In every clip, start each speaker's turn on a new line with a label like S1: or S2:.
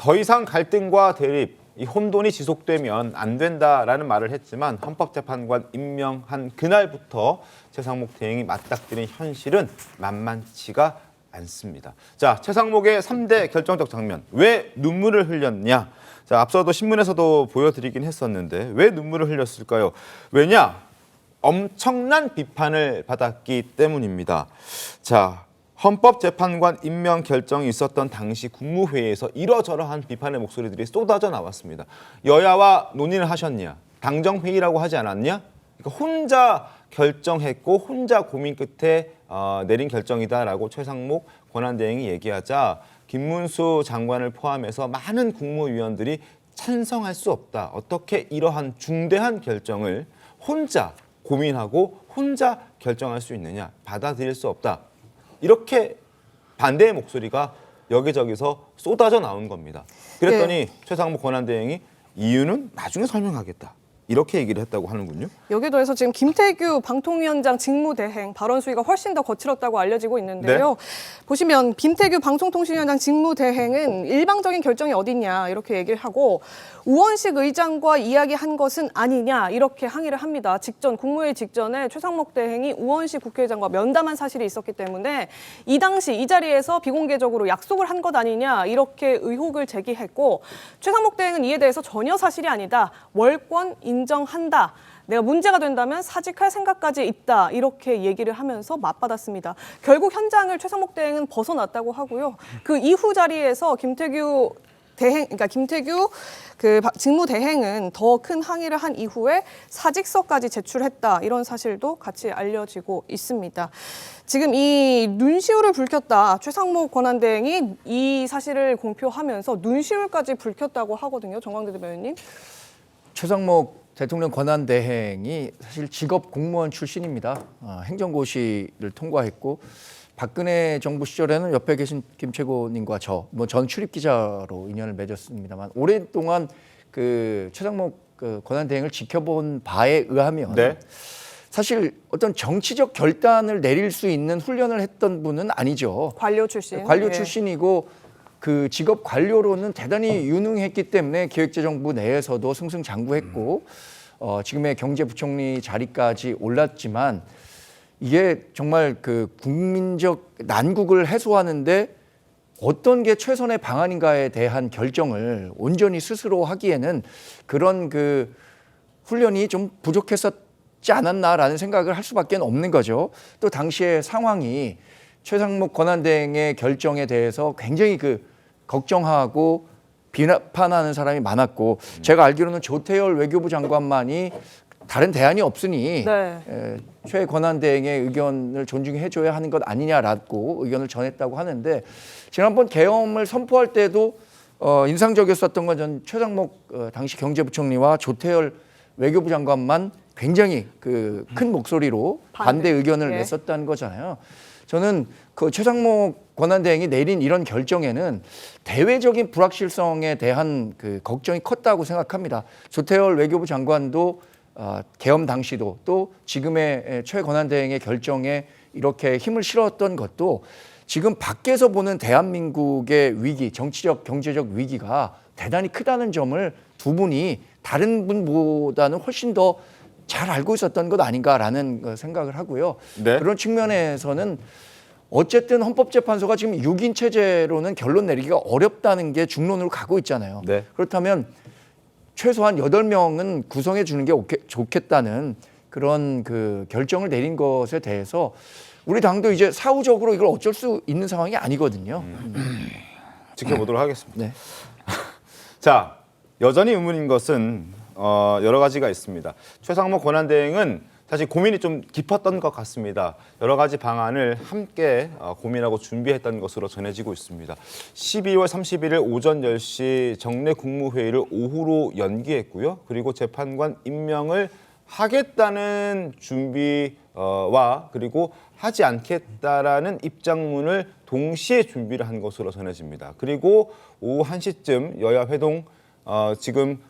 S1: 더 이상 갈등과 대립, 이 혼돈이 지속되면 안 된다라는 말을 했지만 헌법재판관 임명한 그날부터 최상목 대행이 맞닥뜨린 현실은 만만치가 않습니다. 자, 최상목의 3대 결정적 장면. 왜 눈물을 흘렸냐? 자, 앞서도 신문에서도 보여드리긴 했었는데 왜 눈물을 흘렸을까요? 왜냐? 엄청난 비판을 받았기 때문입니다. 자, 헌법재판관 임명 결정이 있었던 당시 국무회의에서 이러저러한 비판의 목소리들이 쏟아져 나왔습니다. 여야와 논의를 하셨냐? 당정회의라고 하지 않았냐? 그러니까 혼자 결정했고 혼자 고민 끝에 내린 결정이다라고 최상목 권한대행이 얘기하자 김문수 장관을 포함해서 많은 국무위원들이 찬성할 수 없다. 어떻게 이러한 중대한 결정을 혼자 고민하고 혼자 결정할 수 있느냐. 받아들일 수 없다. 이렇게 반대의 목소리가 여기저기서 쏟아져 나온 겁니다. 그랬더니 최상목 권한대행이 이유는 나중에 설명하겠다. 이렇게 얘기를 했다고 하는군요.
S2: 여기에 더해서 지금 김태규 방통위원장 직무대행 발언 수위가 훨씬 더 거칠었다고 알려지고 있는데요.
S1: 네.
S2: 보시면 김태규 방송통신위원장 직무대행은 일방적인 결정이 어딨냐 이렇게 얘기를 하고 우원식 의장과 이야기한 것은 아니냐 이렇게 항의를 합니다. 국무회의 직전에 최상목 대행이 우원식 국회의장과 면담한 사실이 있었기 때문에 이 당시 이 자리에서 비공개적으로 약속을 한 것 아니냐 이렇게 의혹을 제기했고 최상목 대행은 이에 대해서 전혀 사실이 아니다. 월권 인정한다. 내가 문제가 된다면 사직할 생각까지 있다. 이렇게 얘기를 하면서 맞받았습니다. 결국 현장을 최상목 대행은 벗어났다고 하고요. 그 이후 자리에서 김태규 직무대행은 더 큰 항의를 한 이후에 사직서까지 제출했다. 이런 사실도 같이 알려지고 있습니다. 지금 이 눈시울을 붉혔다. 최상목 권한대행이 이 사실을 공표하면서 눈시울까지 붉혔다고 하거든요. 정광대 대변인님.
S3: 최상목 대통령 권한대행이 사실 직업 공무원 출신입니다. 행정고시를 통과했고 박근혜 정부 시절에는 옆에 계신 김최고님과 전 출입기자로 인연을 맺었습니다만 오랫동안 그 최상목 권한대행을 지켜본 바에 의하면 사실 어떤 정치적 결단을 내릴 수 있는 훈련을 했던 분은 아니죠.
S2: 관료 출신.
S3: 관료 출신이고 그 직업 관료로는 대단히 유능했기 때문에 기획재정부 내에서도 승승장구했고 지금의 경제부총리 자리까지 올랐지만 이게 정말 그 국민적 난국을 해소하는데 어떤 게 최선의 방안인가에 대한 결정을 온전히 스스로 하기에는 그런 그 훈련이 좀 부족했었지 않았나라는 생각을 할 수밖에 없는 거죠. 또 당시의 상황이 최상목 권한대행의 결정에 대해서 굉장히 그 걱정하고 비판하는 사람이 많았고 제가 알기로는 조태열 외교부 장관만이 다른 대안이 없으니 최 권한대행의 의견을 존중해줘야 하는 것 아니냐라고 의견을 전했다고 하는데 지난번 계엄을 선포할 때도 인상적이었었던 건 전 최상목 당시 경제부총리와 조태열 외교부 장관만 굉장히 그 큰 목소리로 반대 의견을 냈었다는 거잖아요. 저는 그 최상목 권한대행이 내린 이런 결정에는 대외적인 불확실성에 대한 그 걱정이 컸다고 생각합니다. 조태열 외교부 장관도 계엄 당시도 또 지금의 최 권한대행의 결정에 이렇게 힘을 실었던 것도 지금 밖에서 보는 대한민국의 위기, 정치적, 경제적 위기가 대단히 크다는 점을 두 분이 다른 분보다는 훨씬 더 잘 알고 있었던 것 아닌가라는 생각을 하고요. 그런 측면에서는 어쨌든 헌법재판소가 지금 6인 체제로는 결론 내리기가 어렵다는 게 중론으로 가고 있잖아요. 그렇다면 최소한 8명은 구성해 주는 게 좋겠다는 그런 그 결정을 내린 것에 대해서 우리 당도 이제 사후적으로 이걸 어쩔 수 있는 상황이 아니거든요.
S1: 지켜보도록 하겠습니다. 자, 여전히 의문인 것은 여러 가지가 있습니다. 최상목 권한대행은 사실 고민이 좀 깊었던 것 같습니다. 여러 가지 방안을 함께 고민하고 준비했던 것으로 전해지고 있습니다. 12월 31일 오전 10시 정례 국무회의를 오후로 연기했고요. 그리고 재판관 임명을 하겠다는 준비와 그리고 하지 않겠다라는 입장문을 동시에 준비를 한 것으로 전해집니다. 그리고 오후 1시쯤 여야 회동 지금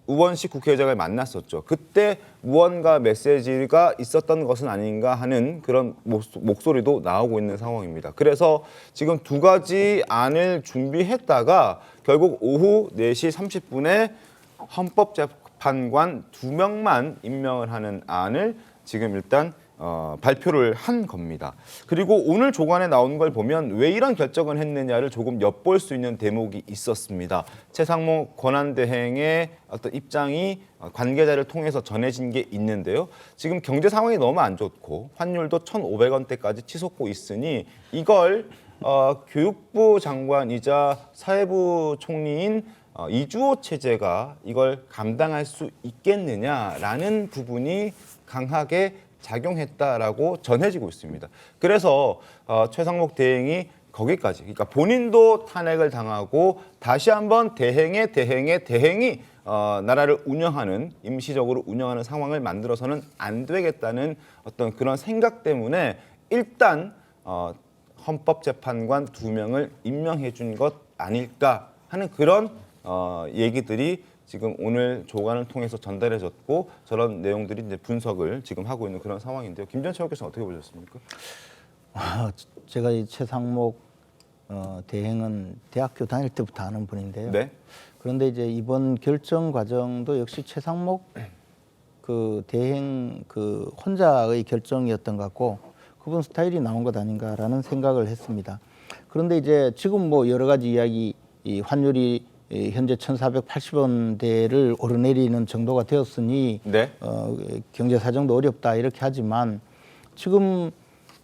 S1: 우원식 국회의장을 만났었죠. 그때 무언가 메시지가 있었던 것은 아닌가 하는 그런 목소리도 나오고 있는 상황입니다. 그래서 지금 두 가지 안을 준비했다가 결국 오후 4시 30분에 헌법재판관 2명만 임명을 하는 안을 지금 일단 발표를 한 겁니다. 그리고 오늘 조간에 나온 걸 보면 왜 이런 결정을 했느냐를 조금 엿볼 수 있는 대목이 있었습니다. 최상목 권한대행의 어떤 입장이 관계자를 통해서 전해진 게 있는데요. 지금 경제 상황이 너무 안 좋고 환율도 1,500원대까지 치솟고 있으니 이걸 교육부 장관이자 사회부 총리인 이주호 체제가 이걸 감당할 수 있겠느냐라는 부분이 강하게 작용했다라고 전해지고 있습니다. 그래서 최상목 대행이 거기까지, 그러니까 본인도 탄핵을 당하고 다시 한번 대행이 나라를 운영하는, 임시적으로 운영하는 상황을 만들어서는 안 되겠다는 어떤 그런 생각 때문에 일단 헌법재판관 2명을 임명해 준 것 아닐까 하는 그런 얘기들이 지금 오늘 조간을 통해서 전달해졌고 저런 내용들이 이제 분석을 지금 하고 있는 그런 상황인데요. 김전 최고께서는 어떻게 보셨습니까?
S4: 제가 이 최상목 대행은 대학교 다닐 때부터 아는 분인데요.
S1: 네.
S4: 그런데 이제 이번 결정 과정도 역시 최상목 그 대행 그 혼자의 결정이었던 것 같고 그분 스타일이 나온 것 아닌가라는 생각을 했습니다. 그런데 이제 지금 뭐 여러 가지 이야기, 이 환율이 현재 1,480원대를 오르내리는 정도가 되었으니
S1: 네.
S4: 경제 사정도 어렵다 이렇게 하지만 지금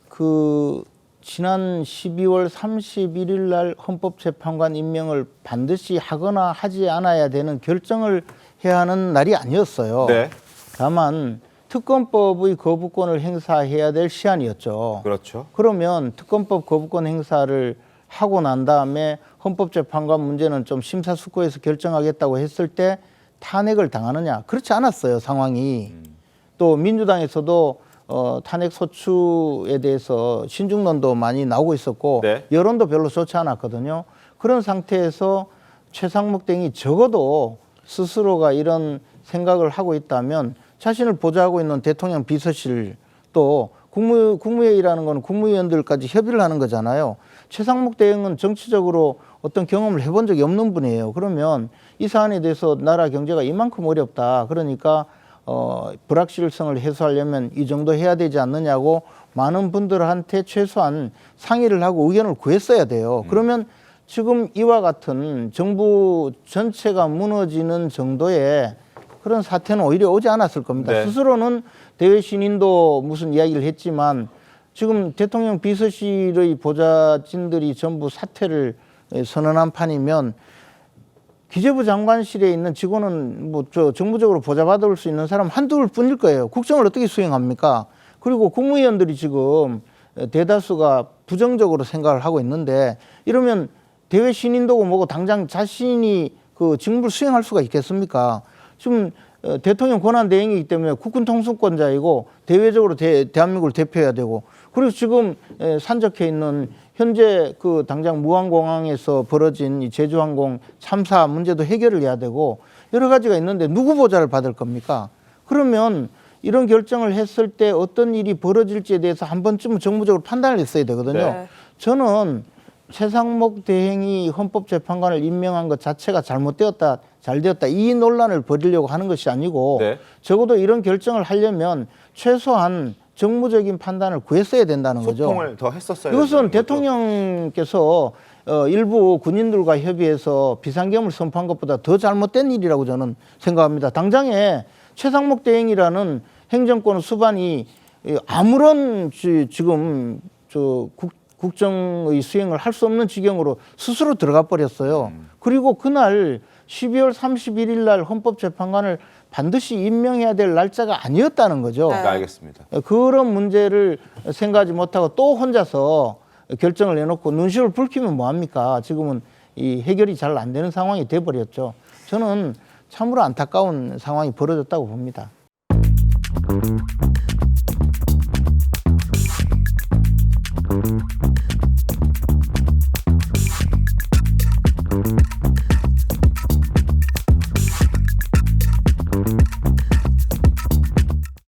S4: 그 지난 12월 31일 날 헌법재판관 임명을 반드시 하거나 하지 않아야 되는 결정을 해야 하는 날이 아니었어요.
S1: 네.
S4: 다만 특검법의 거부권을 행사해야 될 시한이었죠.
S1: 그렇죠.
S4: 그러면 특검법 거부권 행사를 하고 난 다음에 헌법재판관 문제는 좀 심사숙고해서 결정하겠다고 했을 때 탄핵을 당하느냐? 그렇지 않았어요, 상황이. 또 민주당에서도 탄핵 소추에 대해서 신중론도 많이 나오고 있었고
S1: 네.
S4: 여론도 별로 좋지 않았거든요. 그런 상태에서 최상목 대행이 적어도 스스로가 이런 생각을 하고 있다면 자신을 보좌하고 있는 대통령 비서실 또 국무회의라는 건 국무위원들까지 협의를 하는 거잖아요. 최상목 대행은 정치적으로 어떤 경험을 해본 적이 없는 분이에요. 그러면 이 사안에 대해서 나라 경제가 이만큼 어렵다. 그러니까 불확실성을 해소하려면 이 정도 해야 되지 않느냐고 많은 분들한테 최소한 상의를 하고 의견을 구했어야 돼요. 그러면 지금 이와 같은 정부 전체가 무너지는 정도의 그런 사태는 오히려 오지 않았을 겁니다.
S1: 네.
S4: 스스로는 대외 신인도 무슨 이야기를 했지만 지금 대통령 비서실의 보좌진들이 전부 사퇴를 선언한 판이면 기재부 장관실에 있는 직원은 뭐 정부적으로 보좌받을 수 있는 사람 한둘 뿐일 거예요. 국정을 어떻게 수행합니까? 그리고 국무위원들이 지금 대다수가 부정적으로 생각을 하고 있는데 이러면 대외 신인도고 뭐고 당장 자신이 그 직무를 수행할 수가 있겠습니까? 지금 대통령 권한 대행이기 때문에 국군 통수권자이고 대외적으로 대한민국을 대표해야 되고 그리고 지금 산적해 있는 현재 그 당장 무안공항에서 벌어진 이 제주항공 참사 문제도 해결을 해야 되고 여러 가지가 있는데 누구 보좌를 받을 겁니까? 그러면 이런 결정을 했을 때 어떤 일이 벌어질지에 대해서 한 번쯤은 정무적으로 판단을 했어야 되거든요.
S2: 네.
S4: 저는 최상목 대행이 헌법재판관을 임명한 것 자체가 잘못되었다, 잘 되었다 이 논란을 벌이려고 하는 것이 아니고
S1: 네.
S4: 적어도 이런 결정을 하려면 최소한 정무적인 판단을 구했어야 된다는 거죠.
S1: 소통을 더 했었어야
S4: 이것은
S1: 된다는 거죠.
S4: 대통령께서 일부 군인들과 협의해서 비상계엄을 선포한 것보다 더 잘못된 일이라고 저는 생각합니다. 당장에 최상목 대행이라는 행정권 수반이 아무런 지금 국정의 수행을 할 수 없는 지경으로 스스로 들어가 버렸어요. 그리고 그날 12월 31일 날 헌법재판관을 반드시 임명해야 될 날짜가 아니었다는 거죠.
S2: 네.
S1: 알겠습니다.
S4: 그런 문제를 생각하지 못하고 또 혼자서 결정을 내놓고 눈시울 붉히면 뭐합니까? 지금은 이 해결이 잘 안 되는 상황이 돼버렸죠. 저는 참으로 안타까운 상황이 벌어졌다고 봅니다.